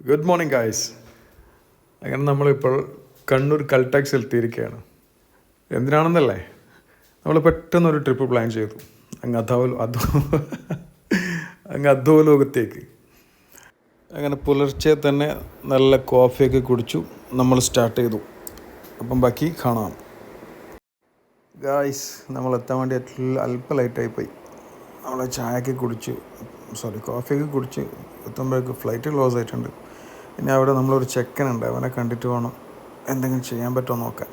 Good morning guys. അങ്ങനെ നമ്മളിപ്പോൾ കണ്ണൂർ കൽടാക്സ് എത്തിയിരിക്കുകയാണ്. എന്തിനാണെന്നല്ലേ, നമ്മൾ പെട്ടെന്നൊരു ട്രിപ്പ് പ്ലാൻ ചെയ്തു അങ്ങ് അധോലോകത്തേക്ക്. അങ്ങനെ പുലർച്ചെ തന്നെ നല്ല കോഫിയൊക്കെ കുടിച്ചു നമ്മൾ സ്റ്റാർട്ട് ചെയ്തു. അപ്പം ബാക്കി കാണാം. ഗായ്സ്, നമ്മൾ എത്താൻ വേണ്ടി അല്പം ലൈറ്റായിപ്പോയി. നമ്മൾ കോഫിയൊക്കെ കുടിച്ച് എത്തുമ്പോഴേക്ക് ഫ്ലൈറ്റ് ക്ലോസ് ആയിട്ടുണ്ട്. ഇനി അവിടെ നമ്മളൊരു ചെക്കനുണ്ട്, അവനെ കണ്ടിട്ട് വേണം എന്തെങ്കിലും ചെയ്യാൻ പറ്റുമോ നോക്കാൻ.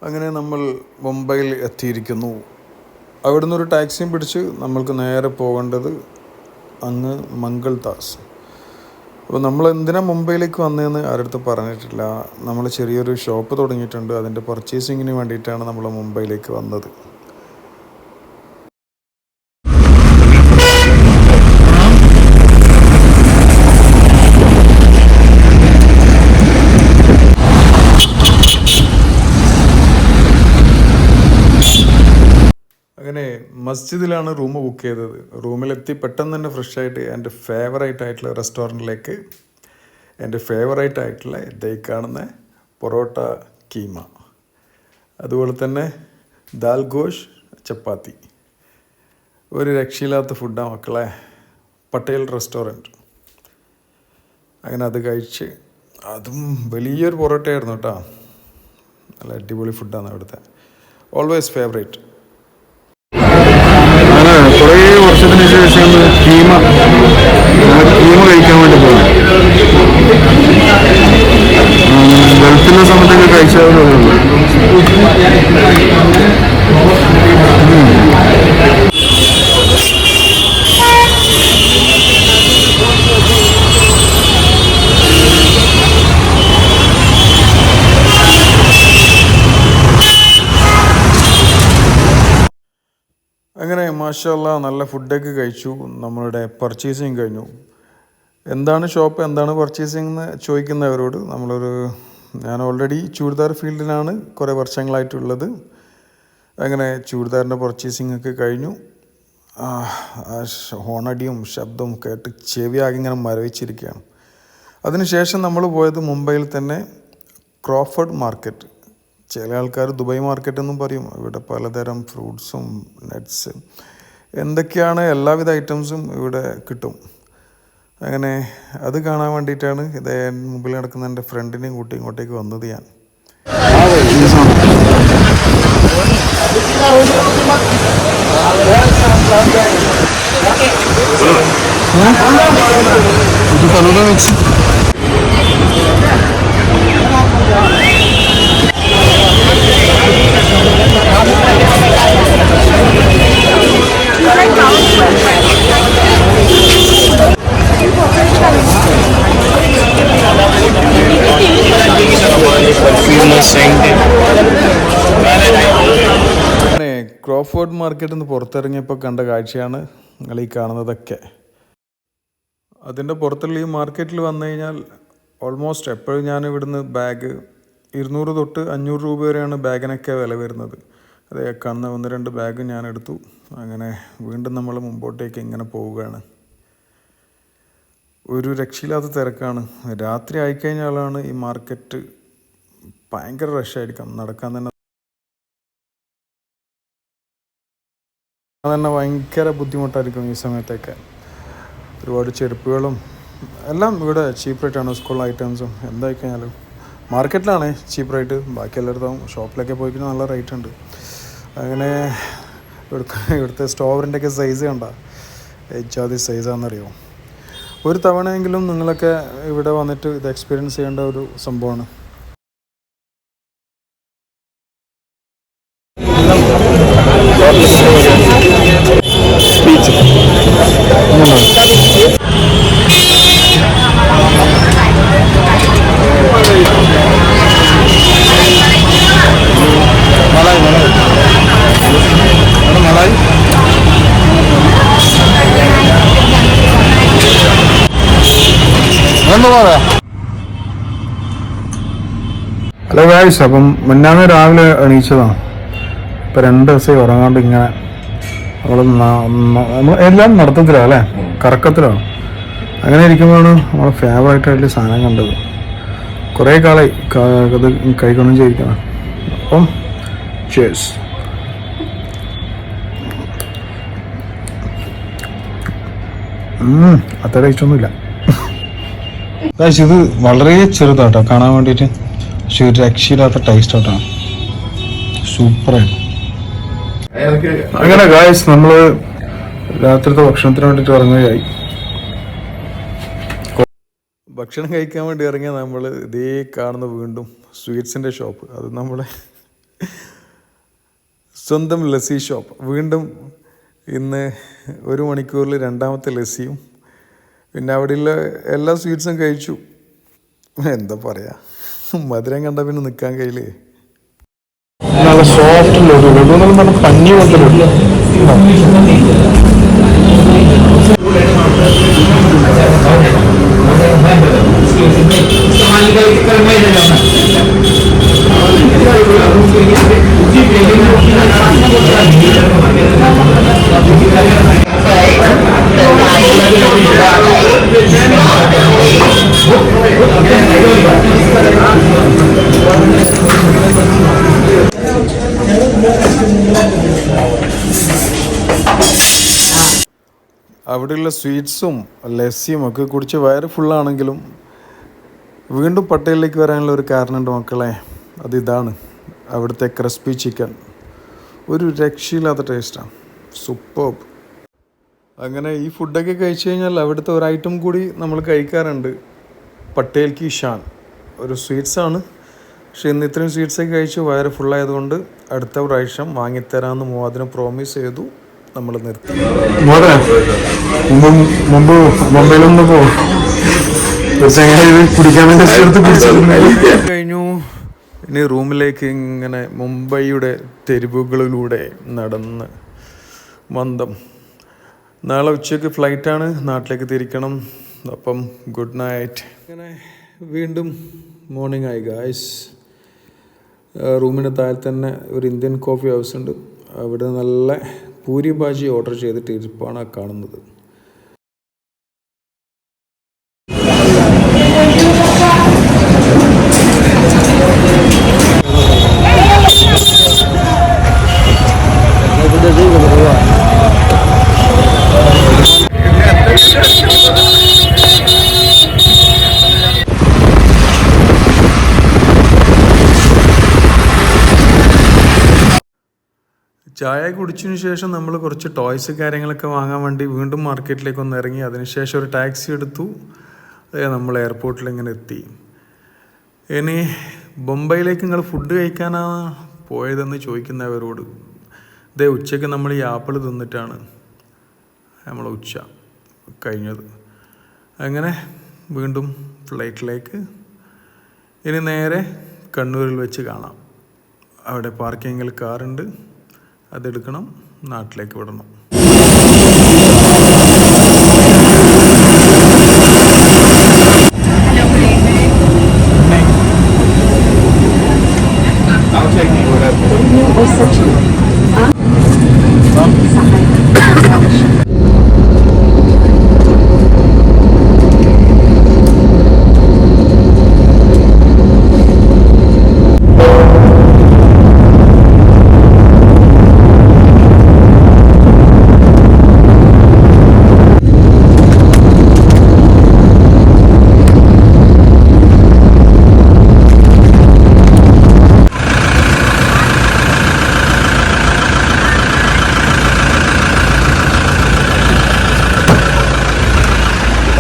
അങ്ങനെ നമ്മൾ മുംബൈയിൽ എത്തിയിരിക്കുന്നു. അവിടെ നിന്നൊരു ടാക്സിയും പിടിച്ച് നമ്മൾക്ക് നേരെ പോകേണ്ടത് അങ്ങ് മംഗൾദാസ്. അപ്പോൾ നമ്മൾ എന്തിനാണ് മുംബൈയിലേക്ക് വന്നതെന്ന് ആരടുത്ത് പറഞ്ഞിട്ടില്ല. നമ്മൾ ചെറിയൊരു ഷോപ്പ് തുടങ്ങിയിട്ടുണ്ട്, അതിൻ്റെ പർച്ചേസിങ്ങിന് വേണ്ടിയിട്ടാണ് നമ്മൾ മുംബൈയിലേക്ക് വന്നത്. അങ്ങനെ മസ്ജിദിലാണ് റൂം ബുക്ക് ചെയ്തത്. റൂമിലെത്തി പെട്ടെന്ന് തന്നെ ഫ്രഷായിട്ട് എൻ്റെ ഫേവറേറ്റ് ആയിട്ടുള്ള റെസ്റ്റോറൻറ്റിലേക്ക്, എൻ്റെ ഫേവറേറ്റ് ആയിട്ടുള്ള ഇതേ കാണുന്ന പൊറോട്ട കീമ, അതുപോലെ തന്നെ ദാൽ ഗോഷ് ചപ്പാത്തി. ഒരു രക്ഷയില്ലാത്ത ഫുഡാണ് മക്കളെ. പട്ടേൽ റെസ്റ്റോറൻറ്റ്. അങ്ങനെ അത് കഴിച്ച്, അതും വലിയൊരു പൊറോട്ടയായിരുന്നു കേട്ടോ. നല്ല അടിപൊളി ഫുഡാണ് അവിടുത്തെ. Always favourite. കുറേ വർഷത്തിന് ശേഷം കീമ കഴിക്കാൻ വേണ്ടി പോകും. ഗൾഫിലെ സമയത്തൊക്കെ കഴിച്ചാൽ അങ്ങനെ മാഷാല്ലാ നല്ല ഫുഡൊക്കെ കഴിച്ചു. നമ്മളുടെ പർച്ചേസിങ് കഴിഞ്ഞു. എന്താണ് ഷോപ്പ്, എന്താണ് പർച്ചേസിങ് എന്ന് ചോദിക്കുന്നവരോട് ഞാൻ ഓൾറെഡി ചൂരിദാർ ഫീൽഡിലാണ് കുറേ വർഷങ്ങളായിട്ടുള്ളത്. അങ്ങനെ ചൂരിദാറിൻ്റെ പർച്ചേസിങ് ഒക്കെ കഴിഞ്ഞു. ഹോണടിയും ശബ്ദവും കേട്ട് ചെവിയാകെ ഇങ്ങനെ മരവിച്ചിരിക്കുകയാണ്. അതിനുശേഷം നമ്മൾ പോയത് മുംബൈയിൽ തന്നെ ക്രോഫർഡ് മാർക്കറ്റ്. ചില ആൾക്കാർ ദുബായ് മാർക്കറ്റ് എന്നും പറയും. ഇവിടെ പലതരം ഫ്രൂട്ട്സും നട്ട്സ് എന്തൊക്കെയാണ് എല്ലാവിധ ഐറ്റംസും ഇവിടെ കിട്ടും. അങ്ങനെ അത് കാണാൻ വേണ്ടിയിട്ടാണ് ഇതേ മുമ്പിൽ നടക്കുന്ന എൻ്റെ ഫ്രണ്ടിനെയും കൂട്ടി ഇങ്ങോട്ടേക്ക് വന്നത് ഞാൻ. ക്രോഫോർഡ് മാർക്കറ്റിൽ നിന്ന് പുറത്തിറങ്ങിയപ്പോൾ കണ്ട കാഴ്ചയാണ് നിങ്ങൾ ഈ കാണുന്നതൊക്കെ. അതിൻ്റെ പുറത്തുള്ള ഈ മാർക്കറ്റിൽ വന്നു കഴിഞ്ഞാൽ ഓൾമോസ്റ്റ് എപ്പോഴും ഞാൻ ഇവിടുന്ന് ബാഗ് 200 തൊട്ട് 500 രൂപ വരെയാണ് ബാഗിനൊക്കെ വില വരുന്നത്. അതേ കാണുന്ന 1-2 ബാഗ് ഞാൻ എടുത്തു. അങ്ങനെ വീണ്ടും നമ്മൾ മുമ്പോട്ടേക്ക് ഇങ്ങനെ പോവുകയാണ്. ഒരു രക്ഷയില്ലാത്ത തിരക്കാണ്. രാത്രി ആയിക്കഴിഞ്ഞാലാണ് ഈ മാർക്കറ്റ് ഭയങ്കര റഷായിരിക്കും. നടക്കാൻ തന്നെ ഭയങ്കര ബുദ്ധിമുട്ടായിരിക്കും ഈ സമയത്തൊക്കെ. ഒരുപാട് ചെരുപ്പുകളും എല്ലാം ഇവിടെ ചീപ്പ് റേറ്റാണ്. സ്കൂൾ ഐറ്റംസും എന്തായി കഴിഞ്ഞാലും മാർക്കറ്റിലാണ് ചീപ്പ് റേറ്റ്. ബാക്കി എല്ലായിടത്തും ഷോപ്പിലൊക്കെ പോയി കഴിഞ്ഞാൽ നല്ല റേറ്റ് ഉണ്ട്. അങ്ങനെ ഇവിടുത്തെ സ്റ്റോവറിൻ്റെയൊക്കെ സൈസ് കണ്ട ഏച്ചാതി സൈസാണെന്നറിയോ. ഒരു തവണയെങ്കിലും നിങ്ങളൊക്കെ ഇവിടെ വന്നിട്ട് ഇത് എക്സ്പീരിയൻസ് ചെയ്യേണ്ട ഒരു സംഭവമാണ്. Speech. ഹലോ ഗായ്സ്, അപ്പം മുന്നാമേ രാവിലെ എണീച്ചതാണ്. ഇപ്പം 2 ദിവസമായി ഉറങ്ങാണ്ട് ഇങ്ങനെ നമ്മൾ എല്ലാം നടത്തത്തിലാണ് അല്ലേ, കറക്കത്തിലാണ്. അങ്ങനെ ഇരിക്കുമ്പോഴാണ് നമ്മളെ ഫേവറേറ്റായിട്ടുള്ള സാധനം കണ്ടത്. കുറേ കാലമായി അത് കഴിക്കണം ചെയ്യിക്കണം. അപ്പം ചേഴ്സ്. അത്ര ടേസ്റ്റൊന്നുമില്ല ഗായ്സ്. ഇത് വളരെ ചെറുതാട്ടോ കാണാൻ വേണ്ടിയിട്ട്, പക്ഷെ ഒരു രക്ഷയില്ലാത്ത ടേസ്റ്റ് ആയിട്ടാണ്. സൂപ്പറായിട്ട്. അങ്ങനെ ഗായ്സ്, നമ്മള് രാത്രിത്തെ ഭക്ഷണത്തിന് വേണ്ടിയിട്ട് ഇറങ്ങുകയായി. ഭക്ഷണം കഴിക്കാൻ വേണ്ടി ഇറങ്ങിയ നമ്മൾ ഇതേ കാണുന്ന വീണ്ടും സ്വീറ്റ്സിൻ്റെ ഷോപ്പ്. അത് നമ്മളെ സ്വന്തം ലസ്സി ഷോപ്പ്. വീണ്ടും ഇന്ന് 1 മണിക്കൂറിൽ 2ാമത്തെ ലസ്സിയും പിന്നെ അവിടെയുള്ള എല്ലാ സ്വീറ്റ്സും കഴിച്ചു. എന്താ പറയുക, മധുരം കണ്ട പിന്നെ നിൽക്കാൻ കഴിയില്ലേ. നല്ല സോഫ്റ്റ് ലഡു, ലഡു എന്ന് പറഞ്ഞാൽ പഞ്ഞി പോലത്തെ ലഡു. അവിടെയുള്ള സ്വീറ്റ്സും ലസ്സിയും ഒക്കെ കുടിച്ച് വയറ് ഫുള്ളാണെങ്കിലും വീണ്ടും പട്ടേലിലേക്ക് വരാനുള്ള ഒരു കാരണമുണ്ട് മക്കളെ. അതിതാണ് അവിടുത്തെ ക്രിസ്പി ചിക്കൻ. ഒരു രക്ഷയില്ലാത്ത ടേസ്റ്റാണ്, സൂപ്പർബ്. അങ്ങനെ ഈ ഫുഡൊക്കെ കഴിച്ചു കഴിഞ്ഞാൽ അവിടുത്തെ ഒരു ഐറ്റം കൂടി നമ്മൾ കഴിക്കാറുണ്ട്, പട്ടേൽ കി ഷാൻ. ഒരു സ്വീറ്റ്സാണ്, പക്ഷെ ഇന്ന് ഇത്രയും സ്വീറ്റ്സൊക്കെ കഴിച്ച് വയറ് ഫുള്ളായതുകൊണ്ട് അടുത്ത പ്രാവശ്യം വാങ്ങിത്തരാമെന്ന് മുവാദിനെ പ്രോമിസ് ചെയ്തു. നമ്മൾ നിർത്തി. മുമ്പ് മുംബൈയിലൊന്ന് കഴിഞ്ഞു. ഇനി റൂമിലേക്ക് ഇങ്ങനെ മുംബൈയുടെ തെരുവുകളിലൂടെ നടന്ന് മന്ദം. നാളെ ഉച്ചയ്ക്ക് ഫ്ലൈറ്റാണ്, നാട്ടിലേക്ക് തിരിക്കണം. അപ്പം ഗുഡ് നൈറ്റ്. ഇങ്ങനെ വീണ്ടും മോർണിംഗ് ആയി ഗായ്സ്. റൂമിന് താഴെ തന്നെ ഒരു ഇന്ത്യൻ കോഫി ഹൗസ് ഉണ്ട്. അവിടെ നല്ല പൂരി ഭാജി ഓർഡർ ചെയ്തിട്ട് ഇരിപ്പാണ് കാണുന്നത്. ചായ കുടിച്ചതിന് ശേഷം നമ്മൾ കുറച്ച് ടോയ്സ് കാര്യങ്ങളൊക്കെ വാങ്ങാൻ വേണ്ടി വീണ്ടും മാർക്കറ്റിലേക്ക് ഒന്ന് ഇറങ്ങി. അതിനുശേഷം ഒരു ടാക്സി എടുത്തു. നമ്മൾ എയർപോർട്ടിൽ ഇങ്ങനെ എത്തി. ഇനി ബൊംബൈയിലേക്ക് നിങ്ങൾ ഫുഡ് കഴിക്കാനാണ് പോയതെന്ന് ചോദിക്കുന്നവരോട്, ഇതേ ഉച്ചയ്ക്ക് നമ്മൾ ഈ ആപ്പിൾ തിന്നിട്ടാണ് നമ്മൾ ഉച്ച കഴിഞ്ഞത്. അങ്ങനെ വീണ്ടും ഫ്ലൈറ്റിലേക്ക്. ഇനി നേരെ കണ്ണൂരിൽ വെച്ച് കാണാം. അവിടെ പാർക്കിങ്ങിൽ കാറുണ്ട്, അതെടുക്കണം, നാട്ടിലേക്ക് വിടണം.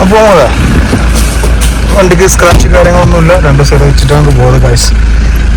അപ്പോൾ വണ്ടിക്ക് സ്ക്രാച്ച് കാര്യങ്ങളൊന്നുമില്ല. 2 സൈഡ് വെച്ചിട്ടാണ് പോകുന്നത് ഗൈസ്.